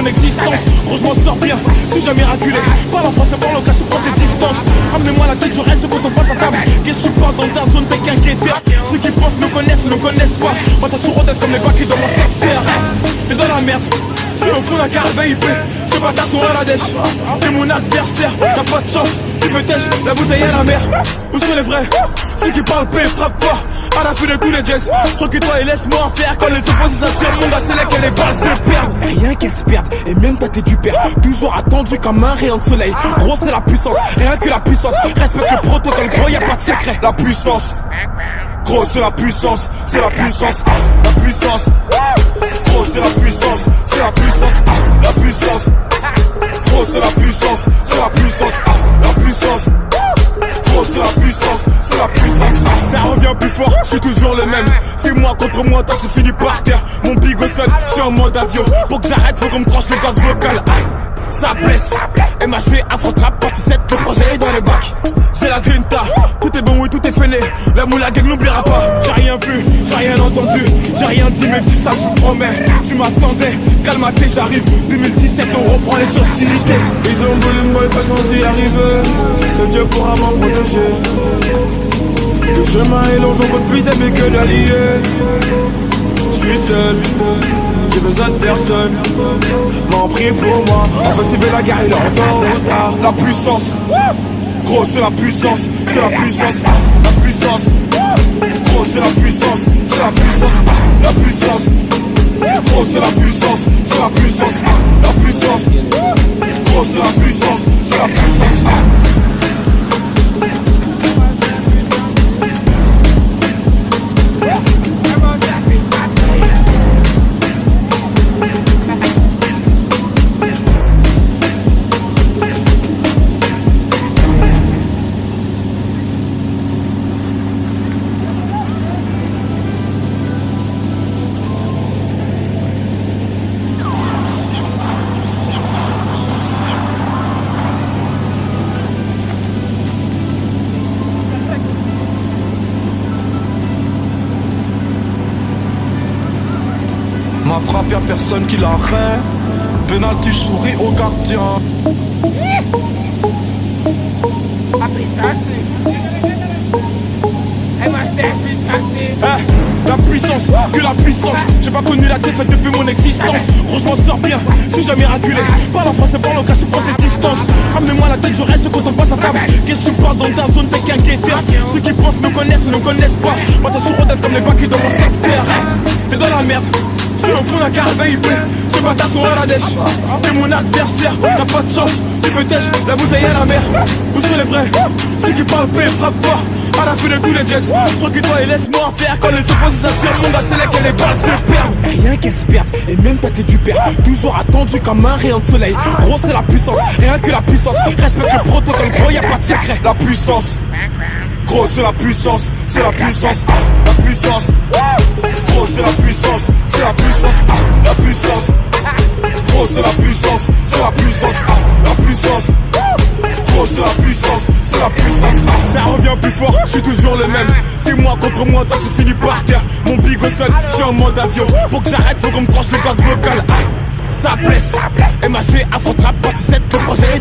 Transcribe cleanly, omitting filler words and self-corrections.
mon existence. Gros je m'en sors bien, je suis jamais miraculé. Parle en français, parle au cas, je prends tes distances. Ramenez-moi la tête, je reste quand on passe à table. Qu'est-ce que tu parles dans ta zone, t'es qu'un guetteur. Ceux qui pensent me connaissent, ne connaissent pas. Moi t'as toujours d'être comme les bacs dans mon secteur. T'es dans la merde, je suis au fond d'un carré VIP. Ce bâtard sont à la dèche. T'es mon adversaire, t'as pas de chance. Tu me tèches, la bouteille à la mer. Où sont les vrais? Ceux qui parlent paix, frappe fort. À la fin de tous les jazz, recule-toi et laisse-moi en faire. Quand les opposés s'attirent, mon gars, c'est là que les balles se perdent. Rien qu'elles se perdent, et même toi t'es du père. Toujours attendu comme un rayon de soleil. Gros c'est la puissance, rien que la puissance. Respecte le protocole, gros y'a pas de secret. La puissance, gros c'est la puissance, c'est la puissance. La puissance, gros c'est la puissance, c'est la puissance. La puissance, gros c'est la puissance, c'est la puissance. La puissance, gros c'est la puissance, c'est la puissance. Ça revient plus fort, je suis toujours le même. C'est moi contre moi, tant que je finis par terre. Mon big au sol, je suis en mode avion. Pour que j'arrête, faut qu'on me tranche le gaz vocal. Ça blesse, MHV, Afro-Trap, partie 7, le projet est dans les bacs. J'ai la grinta, tout est bon, oui, tout est fêlé. La moula gang n'oubliera pas. J'ai rien vu, j'ai rien entendu, j'ai rien dit, mais dis ça, je vous promets. Tu m'attendais, calme-toi, j'arrive. 2017, on reprend les sociétés. Ils ont voulu me pas sans y arriver. Seul Dieu pourra m'en protéger. Le chemin est long, j'en veux plus d'ennemis que d'alliés. Je suis seul, j'ai besoin de personne. M'en prie pour moi, enfin s'il veut la guerre, il est en retard. La puissance, gros c'est la puissance, c'est la puissance. La puissance, gros c'est la puissance, c'est la puissance. La puissance, gros c'est la puissance, c'est la puissance. La puissance, gros c'est la puissance, c'est la puissance. Ma frappe, y'a personne qui l'arrête. Penalty, je souris au gardien. La puissance, que la puissance. J'ai pas connu la défaite depuis mon existence. Gros je m'en sors bien, je suis jamais miraculé. Parle en français, parle au cas, je prends tes distances. Ramenez-moi la tête, je reste quand on passe à table. Qu'est-ce que tu parles dans ta zone, t'es qu'un guetteur. Ceux qui pensent me connaissent, ne connaissent pas. Moi t'as toujours d'être comme les bacs dans mon secteur. T'es dans la merde, je suis au fond d'un carré VIP. Ce bâtard sont à la dèche. T'es mon adversaire, t'as pas de chance. Tu me tèches, la bouteille à la mer. Où sont les vrais? Ceux qui parlent paix, frappe fort. À la fin de tous les jazz, recule-toi et laisse-moi en faire. Quand les opposés s'attirent, mon gars, c'est là que les balles se perdent. Rien qu'elles se perdent, et même toi t'es du père. Toujours attendu comme un rayon de soleil. Gros c'est la puissance, rien que la puissance. Respecte le protocole, gros y'a pas de secret. La puissance, gros c'est la puissance, c'est la puissance. La puissance, gros c'est la puissance, c'est la puissance. La puissance, gros c'est la puissance, c'est la puissance. La puissance, gros c'est la puissance, c'est la puissance. Ça revient plus fort, je suis toujours le même. C'est moi contre moi, tant que je finis par terre. Mon big au sol, je suis en mode avion. Pour que j'arrête, faut qu'on me tranche le gaz vocal. Ça blesse, MHV, Afro-Trap, partie 7, le projet est dans